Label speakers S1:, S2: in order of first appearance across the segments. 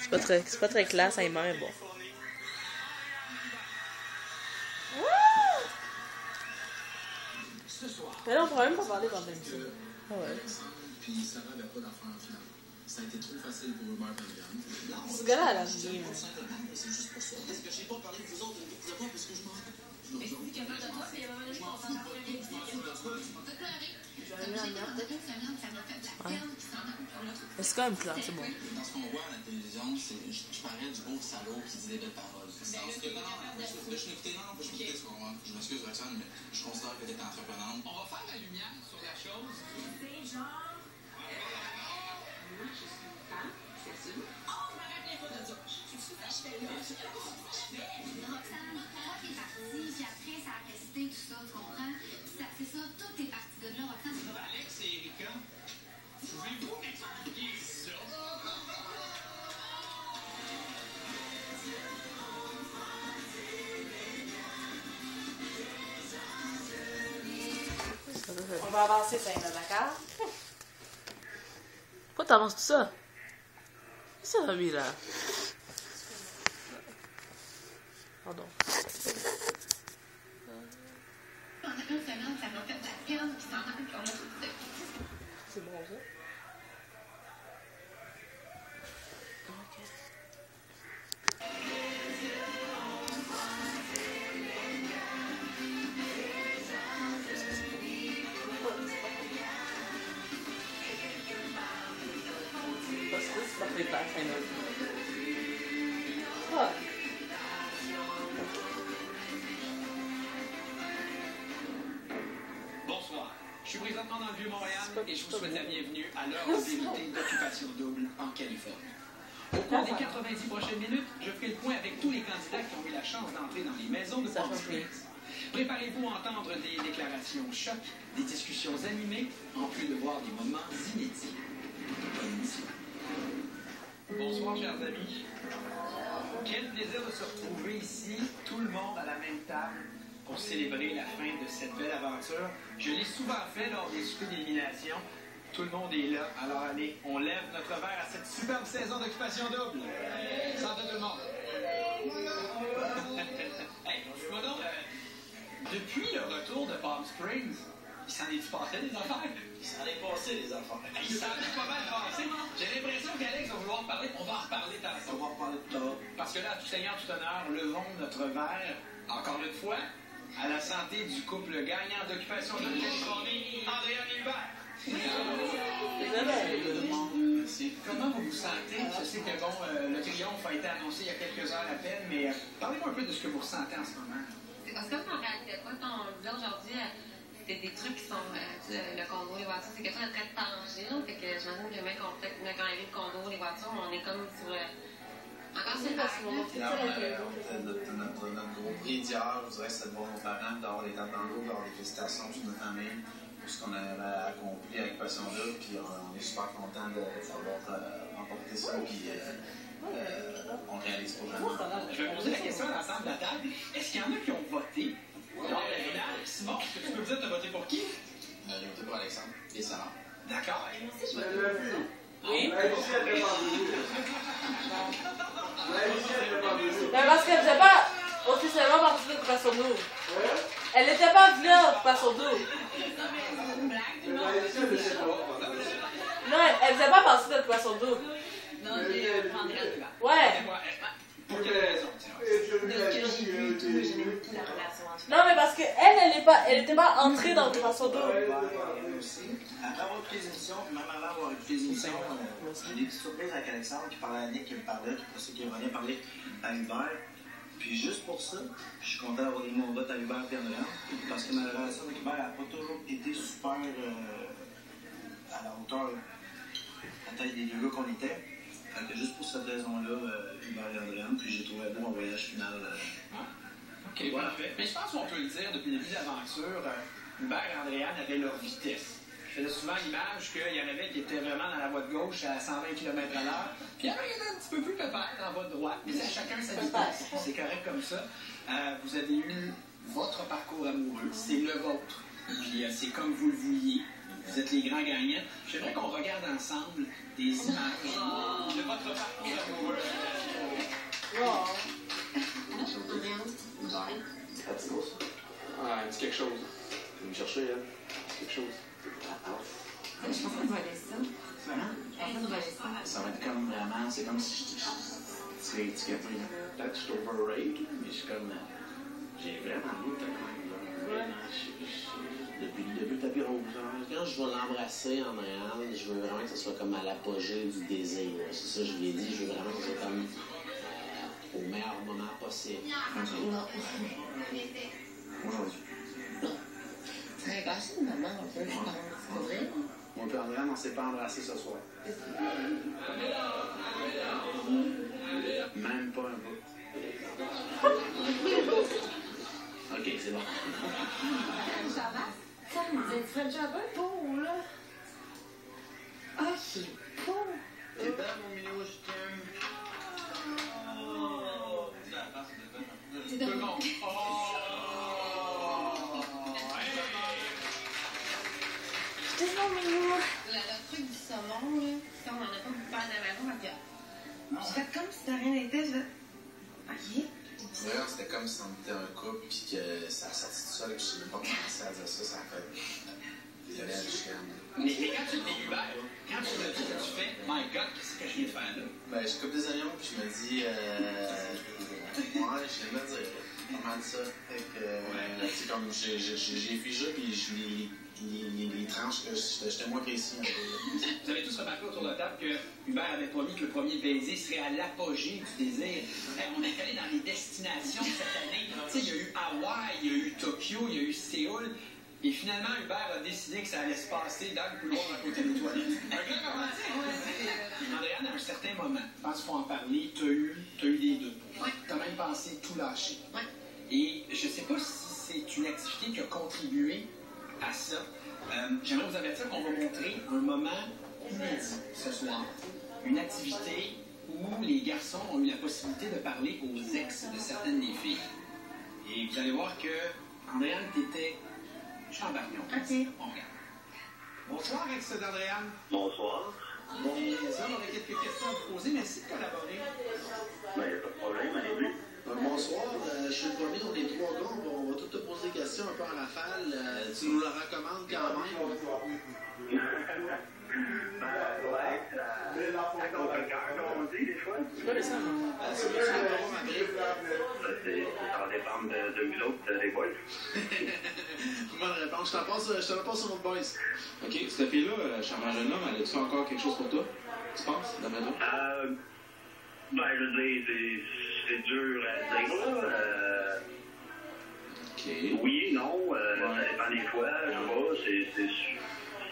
S1: C'est pas très classe, elle mais bon.
S2: Mais là, on pourrait même pas parler pendant l'émission.
S1: Ah ouais.
S3: Puis Sarah n'avait pas d'affaires en finale. Ça a été trop facile pour Hubert Van.
S2: Ce gars-là, elle a vie.
S3: C'est juste pour ça. Parce que je n'ai pas parlé de vous autres une couple de fois parce que je m'en rappelle.
S4: Mais si tu es capable de toi, c'est vraiment juste qu'on s'en parle bien.
S1: C'est quand même clair, c'est bon.
S3: Dans ce qu'on voit à la télévision, je parais du beau salaud qui disait belles paroles. Je m'excuse, Roxane, mais je considère que tu es entreprenante.
S5: On va faire la lumière sur la chose.
S4: C'est genre. Roxane, toi, t'es partie, puis après, ça a resté, tout ça, tu comprends? C'est ça, tout est parti de là, Roxane.
S5: Alex et Erika, pouvez-vous m'expliquer ça?
S2: On va avancer, ça, d'accord?
S1: Pourquoi t'avances tout ça? Qu'est-ce que ça mis là? Pardon.
S4: Pendant une semaine, ça m'a fait de la peine, puis ça m'a fait qu'on a tout fait.
S1: C'est bon ça?
S5: Bonsoir. Je suis présentement dans le Vieux-Montréal et je vous souhaite la bienvenue à l'heure de vérité d'Occupation Double en Californie. Au cours des 90 prochaines minutes, je ferai le point avec tous les candidats qui ont eu la chance d'entrer dans les maisons de Palm Springs. Préparez-vous à entendre des déclarations chocs, des discussions animées, en plus de voir des moments inédits. Bonne émission. Bonsoir, chers amis. Quel plaisir de se retrouver ici, tout le monde à la même table, pour célébrer la fin de cette belle aventure. Je l'ai souvent fait lors des soupers d'élimination. Tout le monde est là. Alors allez, on lève notre verre à cette superbe saison d'Occupation Double. Santé tout le monde. Hey, bonjour donc. Depuis le retour de Palm Springs, il s'en est passé des affaires?
S3: Il s'en est passé, les enfants.
S5: Il s'en est pas mal passé. J'ai l'impression qu'Alex va vouloir parler. On va en reparler tantôt.
S3: On va reparler plus tard.
S5: Parce que là, tout Seigneur, tout honneur, levons notre verre, encore une fois, à la santé du couple gagnant d'Occupation de Californie, Andréane et Hubert.
S3: Merci.
S5: Comment vous vous sentez? Je sais que bon, le triomphe a été annoncé il y a quelques heures à peine, mais parlez-moi un peu de ce que vous ressentez en ce moment.
S6: C'est parce que en réalité, quand on dit aujourd'hui, c'est des trucs qui sont le condo, les voitures, c'est quelque chose de très tangible. Fait que j'imagine que même quand on arrive le condo, les voitures, on est comme sur le. Encore sur le bac,
S3: Notre gros prix d'hier, je dirais que c'était de voir nos parents, d'avoir les tables dans l'eau, d'avoir les félicitations sur notre famille, tout ce qu'on avait accompli avec Passion Double, puis on est super content d'avoir remporté ça, puis on réalise pour jamais.
S5: Je vais poser la question à l'ensemble de la table. Est-ce qu'il y en a qui ont voté lors de la finale? Simon, est-ce que tu peux me dire, tu as voté pour qui?
S3: J'ai voté pour Alexandre et Sarah.
S5: D'accord.
S6: moi aussi, je vais
S5: Oui.
S2: Mais parce qu'elle faisait pas officiellement partie de l'Occupation Double. Elle n'était pas venue à l'Occupation Double. Non, elle faisait pas partie de l'Occupation Double.
S6: Non, j'ai prendré la débat.
S2: Ouais.
S5: Pour quelle raison?
S6: De ce que j'ai vu et tout, j'aimais beaucoup la relation entre eux.
S2: Non, mais parce qu'elle n'était pas entrée dans l'Occupation Double.
S3: Après avoir écouté les émissions, même avant avoir écouté les émissions, j'ai des petites surprises avec Alexandre qui parlait à Nick, qui me parlait, qui revenait parler à Hubert. Puis juste pour ça, je suis content d'avoir donné mon vote à Hubert et Andréane, parce que ma relation avec Hubert n'a pas toujours été super à la hauteur, peut-être des deux gars qu'on était. Fait que juste pour cette raison-là, Hubert et Andréane, puis j'ai trouvé bon mon voyage final.
S5: Ok, parfait. Mais je pense qu'on peut le dire, depuis le début de l'aventure, Hubert et Andréane avaient leur vitesse. Je faisais souvent l'image qu'il y en avait qui étaient vraiment dans la voie de gauche à 120 km/h. Puis il y en a un petit peu plus peut-être en voie de droite, mais c'est chacun sa vitesse. C'est correct comme ça. Vous avez eu votre parcours amoureux, c'est le vôtre. Puis c'est comme vous le vouliez. Vous êtes les grands gagnants. J'aimerais qu'on regarde ensemble des images de votre parcours amoureux.
S3: Ah, c'est beau, ça.
S7: Ah, elle dit quelque chose. Tu veux me chercher, elle? Quelque chose.
S6: Je pense qu'on va laisser ça.
S3: Vraiment?
S6: On va laisser ça.
S3: Ça va être comme vraiment, c'est comme si je serais étiqueté.
S7: Peut-être que je suis overrated, mais je suis comme. J'ai vraiment le goût de te connaître. Vraiment, depuis le début, tapis rouge.
S8: Quand je vais l'embrasser en Montréal, je veux vraiment que ce soit comme à l'apogée du désir. C'est ça que je lui ai dit. Je veux vraiment que ce soit comme au meilleur moment possible.
S6: Non.
S3: Aujourd'hui.
S6: Ça aurait gâché une maman un peu, je pense. C'est pas vrai?
S3: Mon père André, on s'est pas embrassé ce soir. Même pas un bout.
S8: Ok, c'est bon.
S6: Java? Ça me dit, tu ferais Java? Beau, là. Ah, c'est beau.
S3: T'es belle, mon minou, je t'aime.
S6: C'est de bon. C'est tellement mignon. Le truc du saumon, là, si on n'en a pas beaucoup à la maison, parce que je fais comme si de rien n'était, je fais... OK.
S3: D'ailleurs, c'était comme si on était un couple puis que ça a sorti tout seul et que je sais même pas commencé à dire ça, ça a fait... Désolé, je suis
S5: Mais quand tu t'es Hubert, quand tu me dis que tu fais, my God, qu'est-ce que je viens de faire là?
S3: Ben, je coupe des oignons puis je me dis, ouais, je viens de le dire. Comment ça? Fait que, c'est comme, j'ai figé puis je les tranches que j'étais moins précis un peu.
S5: Vous avez tous remarqué autour de la table que Hubert avait promis que le premier baiser serait à l'apogée du désir. On est allé dans les destinations cette année. Tu sais, il y a eu Hawaï, il y a eu Tokyo, il y a eu Séoul. Et finalement, Hubert a décidé que ça allait se passer dans le couloir à côté des toilettes. Andréane, à un certain moment, je pense qu'il faut en parler, tu as eu des doutes. Tu as même pensé tout lâcher. Et je ne sais pas si c'est une activité qui a contribué à ça. J'aimerais vous avertir qu'on va montrer un moment inédit ce soir. Une activité où les garçons ont eu la possibilité de parler aux ex de certaines des filles. Et vous allez voir que Andréane, t'étais chambarnion.
S6: OK.
S5: On regarde. Bonsoir, ex d'Andréane.
S9: Bonsoir.
S5: Bon, les hommes auraient quelques questions à vous poser. Merci de collaborer.
S9: Ben, y a pas de problème, allez-y.
S8: Bonsoir, je suis le premier, on est trois gars, on va tous te poser des questions un peu en rafale. Tu nous la recommandes quand même?
S9: Ça compte le cœur, comme on dit, des fois.
S8: C'est vrai, tu vas voir ma brique.
S9: Ça va dépendre de vous autres, les boys.
S8: Bonne réponse, je te la passe sur notre boys.
S7: Ok, cette fille-là, charmant jeune homme, elle a-tu encore quelque chose pour toi? Tu penses, d'après toi?
S9: Ben, je veux dire, c'est dur à dire, là.
S7: Ok.
S9: Oui, non, ça dépend des fois, je sais pas,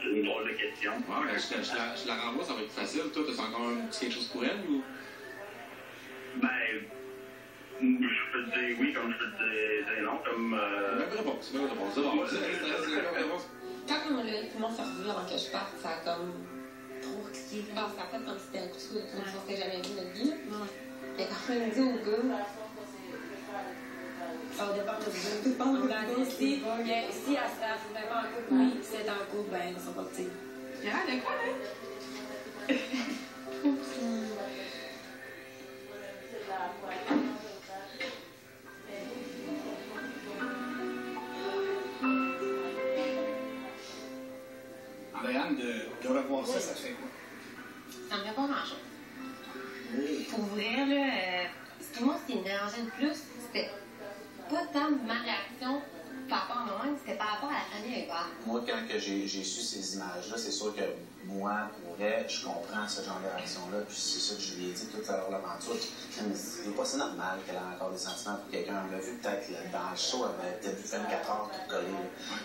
S9: c'est une drôle de question.
S7: Ouais, ben, je la renvoie, ça va être facile. Toi, t'as encore un petit quelque chose pour elle ou?
S9: Ben, je peux te dire oui, comme je peux te dire non, comme...
S7: Même réponse, même réponse. C'est bon, c'est la même réponse.
S6: Quand tout le monde s'est revu avant que je parte, ça a comme trop cliqué. Ah, ça a fait comme si c'était un coup de coude, une chose que j'avais vu de notre vie. Mais quand on dit au gars, ça dépend de vous. On a dit si elle se fait pas en couple, oui, si elle est en couple, ben, ils sont pas petits. Il y a de quoi, là?
S5: Andréane, de revoir ça, ça te fait quoi?
S6: Ça me fait pas grand-chose. Pour vrai, là, ce qui me dérangeait le plus, c'était pas tant ma réaction par rapport à moi-même, c'était par rapport à la famille Hubert.
S3: Moi, quand j'ai su ces images-là, c'est sûr que moi, pour vrai, je comprends ce genre de réaction-là, puis c'est ça que je lui ai dit tout à l'heure, l'aventure. C'est pas si normal qu'elle ait encore des sentiments pour quelqu'un. On l'a vu peut-être dans le show, elle avait peut-être vu 24 heures tout collé.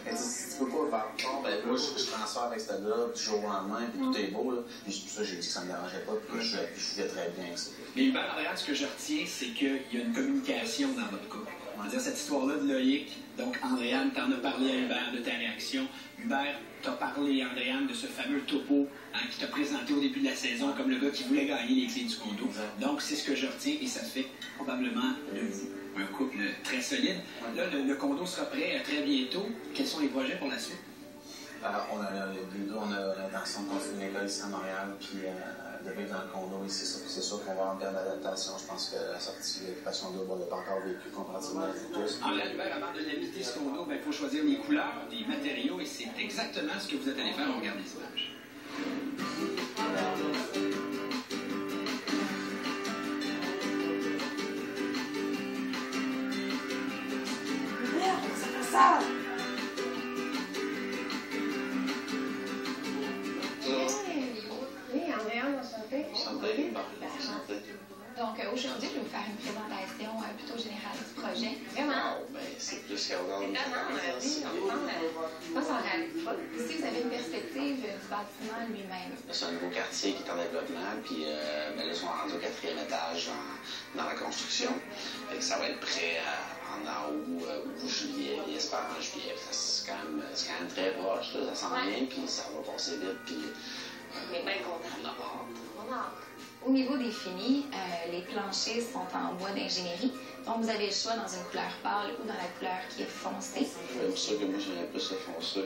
S3: Tu peux pas faire, bon, ben moi, je transfère avec ce gars, du jour au lendemain, puis tout est beau, là. Puis c'est pour ça que j'ai dit que ça me dérangeait pas, puis je vivais très bien avec ça.
S5: Mais Hubert, Andréane, ce que je retiens, c'est qu'il y a une communication dans votre couple. On va dire cette histoire-là de Loïc. Donc, Andréane, t'en as parlé à Hubert de ta réaction. Hubert, t'as parlé à Andréane de ce fameux topo qui t'a présenté au début de la saison comme le gars qui voulait gagner les clés du condo. Donc, c'est ce que je retiens et ça fait probablement de vous un couple très solide. Là, le condo sera prêt très bientôt. Quels sont les projets pour la suite?
S8: On a l'intention de continuer l'école ici à Montréal, puis de vivre dans le condo ici. C'est sûr qu'on va en période d'adaptation. Je pense que la sortie de l'occupation double, on l'a pas encore vécu comparativement à vous tous.
S5: En l'hiver, avant de l'habiter ce condo, il faut choisir les couleurs, les matériaux, et c'est exactement ce que vous êtes allé faire en regardant les images.
S2: Merde, c'est pas ça!
S10: Oui, Andréane, enchantée.
S8: Santé, bon, santé.
S10: Donc, aujourd'hui, je vais vous faire une présentation plutôt générale du projet. Vraiment.
S8: Ben, c'est plus qu'ordre.
S10: Étonnant, oui, on pense en réalité pas. Ici, vous avez une perspective du bâtiment lui-même.
S8: C'est un nouveau quartier qui est en développement, puis là, ils sont rendus au 4e étage dans la construction. Fait que ça va être prêt en août ou juillet, et espère en juillet. C'est quand même très proche, là, ça s'en vient, puis ça va passer vite, puis...
S10: On est bien content. On a hâte. Au niveau des finis, les planchers sont en bois d'ingénierie. Donc, vous avez le choix dans une couleur pâle ou dans la couleur qui est foncée.
S8: C'est sûr que moi, j'aimerais plus le foncé.